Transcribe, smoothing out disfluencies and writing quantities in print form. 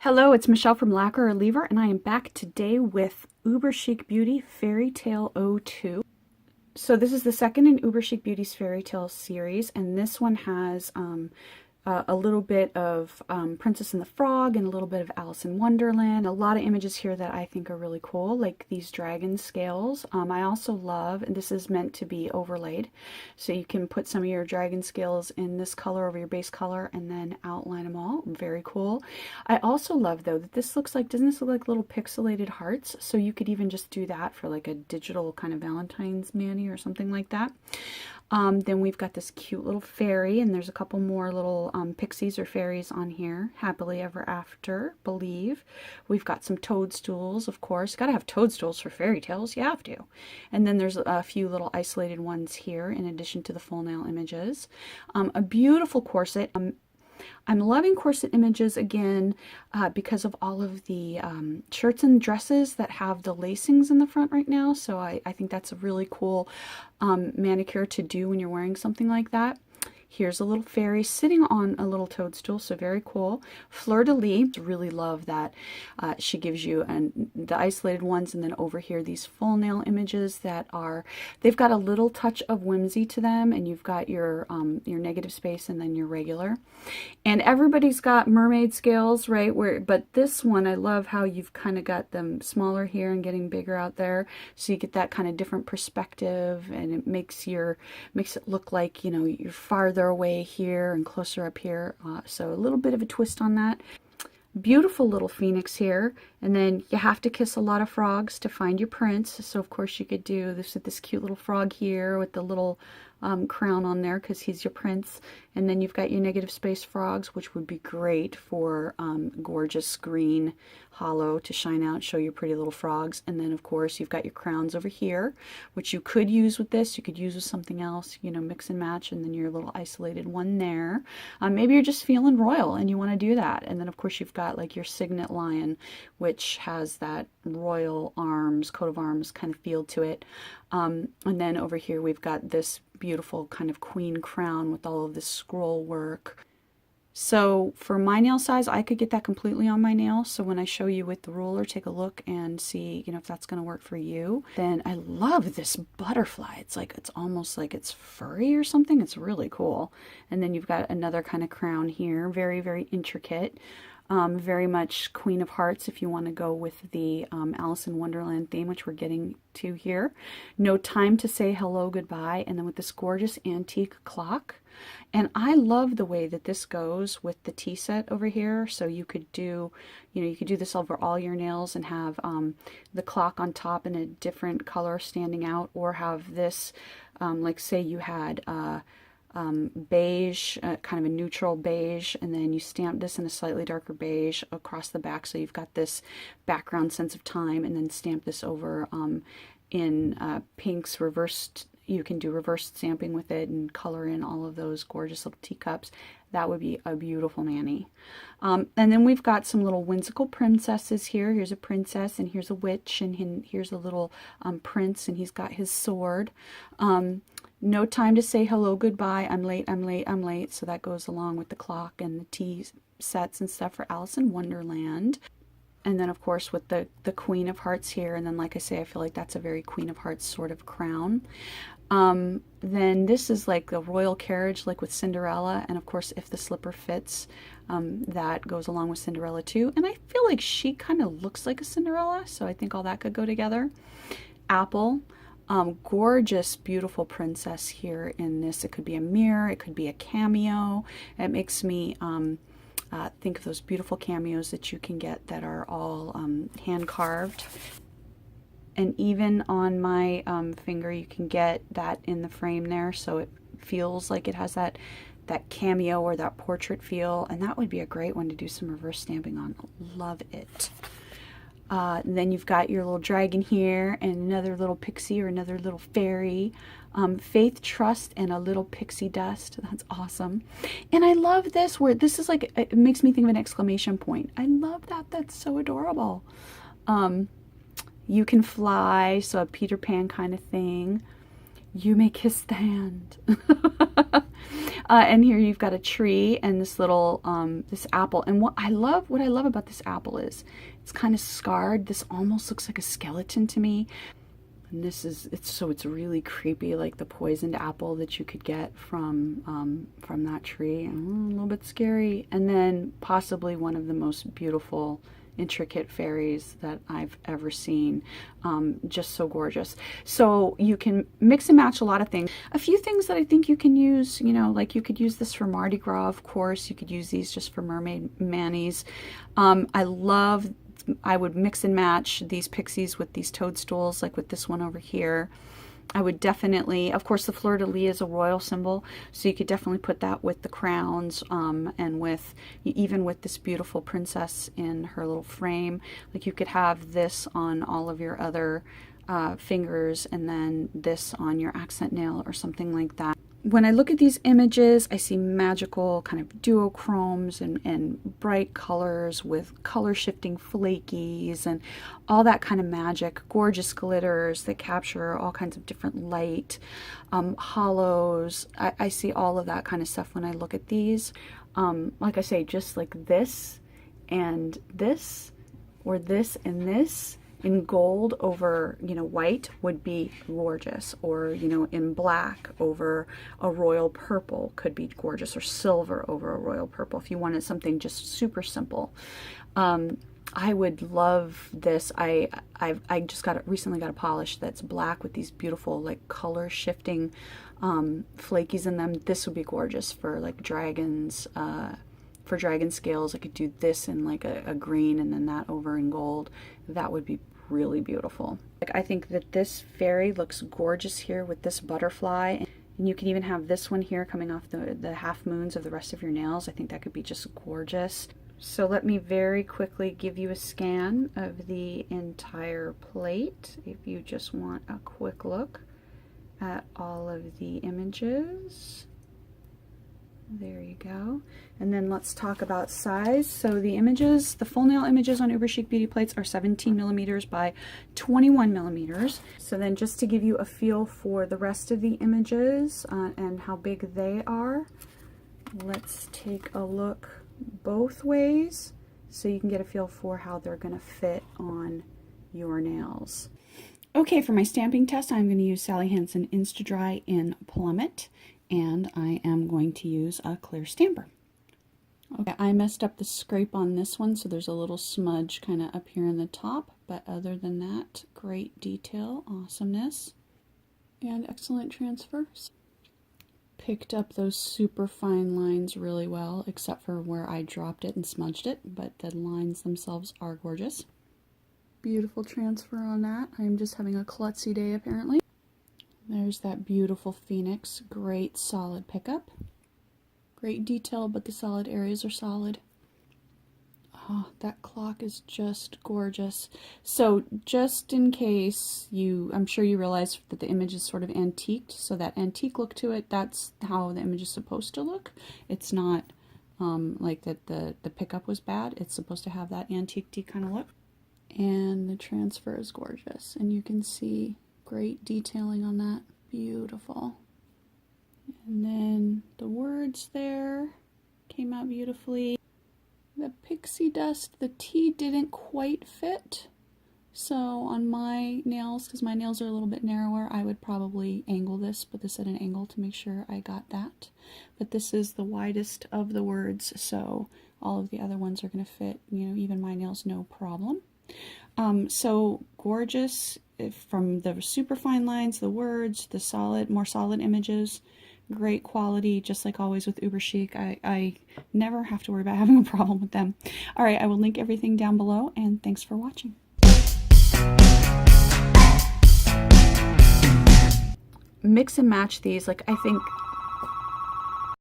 Hello, it's Michelle from Lacquer or Lever, and I am back today with UberChic Beauty Fairytale 02. So this is the second in UberChic Beauty's Fairytale series, and this one has a little bit of Princess and the Frog and a little bit of Alice in Wonderland. A lot of images here that I think are really cool, like these dragon scales. I also love, and this is meant to be overlaid, so you can put some of your dragon scales in this color over your base color and then outline them all. Very cool. I also love, though, that this looks like, doesn't this look like little pixelated hearts? So you could even just do that for like a digital kind of Valentine's mani or something like that. Then we've got this cute little fairy, and there's a couple more little pixies or fairies on here. Happily Ever After, believe. We've got some toadstools, of course. Gotta have toadstools for fairy tales, you have to. And then there's a few little isolated ones here, in addition to the full nail images. A beautiful corset. I'm loving corset images again because of all of the shirts and dresses that have the lacings in the front right now. So I think that's a really cool manicure to do when you're wearing something like that. Here's a little fairy sitting on a little toadstool, so very cool. Fleur-de-lis, really love that. She gives you the isolated ones, and then over here these full nail images that are, they've got a little touch of whimsy to them, and you've got your negative space and then your regular. And everybody's got mermaid scales, right? But this one, I love how you've kind of got them smaller here and getting bigger out there, so you get that kind of different perspective, and it makes it look like, you know, you're farther away here and closer up here, so a little bit of a twist on that. Beautiful little phoenix here, and then you have to kiss a lot of frogs to find your prince, so of course you could do this with this cute little frog here with the little crown on there because he's your prince. And then you've got your negative space frogs, which would be great for gorgeous green hollow to shine out, show your pretty little frogs. And then of course you've got your crowns over here, which you could use with this, you could use with something else, you know, mix and match. And then your little isolated one there. Maybe you're just feeling royal and you want to do that. And then of course you've got like your signet lion, which has that royal arms, coat of arms kind of feel to it. And then over here we've got this beautiful kind of queen crown with all of this scroll work. So for my nail size, I could get that completely on my nail. So when I show you with the ruler, take a look and see, you know, if that's going to work for you. Then I love this butterfly. It's like, it's almost like it's furry or something. It's really cool. And then you've got another kind of crown here. Very, very intricate. Very much Queen of Hearts if you want to go with the Alice in Wonderland theme, which we're getting to here. No Time to Say Hello Goodbye, and then with this gorgeous antique clock. And I love the way that this goes with the tea set over here. So you could do, you know, you could do this over all your nails and have the clock on top in a different color standing out, or have this, like say you had beige, kind of a neutral beige, and then you stamp this in a slightly darker beige across the back, so you've got this background sense of time, and then stamp this over in pinks reversed. You can do reversed stamping with it and color in all of those gorgeous little teacups. That would be a beautiful mani. And then we've got some little whimsical princesses here. Here's a princess, and here's a witch, and here's a little prince, and he's got his sword. No Time to Say Hello Goodbye, I'm late, I'm late, I'm late. So that goes along with the clock and the tea sets and stuff for Alice in Wonderland. And then of course with the Queen of Hearts here. And then like I say, I feel like that's a very Queen of Hearts sort of crown. Then this is like the royal carriage, like with Cinderella. And of course, if the slipper fits, that goes along with Cinderella too. And I feel like she kind of looks like a Cinderella. So I think all that could go together. Apple. Gorgeous, beautiful princess here in this. It could be a mirror, it could be a cameo. It makes me think of those beautiful cameos that you can get that are all hand carved. And even on my finger, you can get that in the frame there, so it feels like it has that cameo or that portrait feel. And that would be a great one to do some reverse stamping on. Love it. Then you've got your little dragon here, and another little pixie or another little fairy. Faith, Trust, and a little pixie dust. That's awesome. And I love this, where this is like, it makes me think of an exclamation point. I love that. That's so adorable. You Can Fly, so a Peter Pan kind of thing. You May Kiss the Hand. And here you've got a tree and this little, this apple. And what I love about this apple is it's kind of scarred. This almost looks like a skeleton to me. And this is, it's really creepy, like the poisoned apple that you could get from that tree. A little bit scary. And then possibly one of the most beautiful, intricate fairies that I've ever seen. Just so gorgeous. So you can mix and match a lot of things. A few things that I think you can use, you know, like you could use this for Mardi Gras, of course. You could use these just for mermaid manis. I would mix and match these pixies with these toadstools, like with this one over here. I would definitely, of course, the fleur-de-lis is a royal symbol, so you could definitely put that with the crowns, and with, even with this beautiful princess in her little frame. Like you could have this on all of your other fingers, and then this on your accent nail or something like that. When I look at these images, I see magical kind of duochromes and bright colors with color shifting flakies and all that kind of magic, gorgeous glitters that capture all kinds of different light, hollows. I see all of that kind of stuff when I look at these. Like I say, just like this and this, or this and this, in gold over, you know, white would be gorgeous, or, you know, in black over a royal purple could be gorgeous, or silver over a royal purple if you wanted something just super simple. I would love this. I just recently got a polish that's black with these beautiful like color shifting flakies in them. This would be gorgeous for like dragons, for dragon scales. I could do this in like a green and then that over in gold. That would be really beautiful. Like, I think that this fairy looks gorgeous here with this butterfly, and you can even have this one here coming off the half moons of the rest of your nails. I think that could be just gorgeous. So let me very quickly give you a scan of the entire plate if you just want a quick look at all of the images. There you go. And then let's talk about size. So the images, the full nail images on UberChic Beauty plates are 17 millimeters by 21 millimeters. So then just to give you a feel for the rest of the images and how big they are, let's take a look both ways so you can get a feel for how they're going to fit on your nails. Okay, for my stamping test, I'm going to use Sally Hansen Insta-Dry in Plummet, and I am going to use a clear stamper. Okay, I messed up the scrape on this one, so there's a little smudge kind of up here in the top, but other than that, great detail, awesomeness, and excellent transfers. Picked up those super fine lines really well, except for where I dropped it and smudged it, but the lines themselves are gorgeous. Beautiful transfer on that. I'm just having a klutzy day apparently. There's that beautiful phoenix. Great solid pickup. Great detail, but the solid areas are solid. Oh, that clock is just gorgeous. So just in case I'm sure you realize that the image is sort of antiqued, so that antique look to it, that's how the image is supposed to look. It's not like that the pickup was bad. It's supposed to have that antique-y kind of look. And the transfer is gorgeous, and you can see great detailing on that. Beautiful. And then the words there came out beautifully. The pixie dust, the T didn't quite fit. So on my nails, because my nails are a little bit narrower, I would probably angle this, put this at an angle to make sure I got that. But this is the widest of the words, so all of the other ones are going to fit, you know, even my nails, no problem. So gorgeous from the super fine lines, the words, the solid, more solid images, great quality, just like always with UberChic. I never have to worry about having a problem with them. All right, I will link everything down below, and thanks for watching. Mix and match these. Like, I think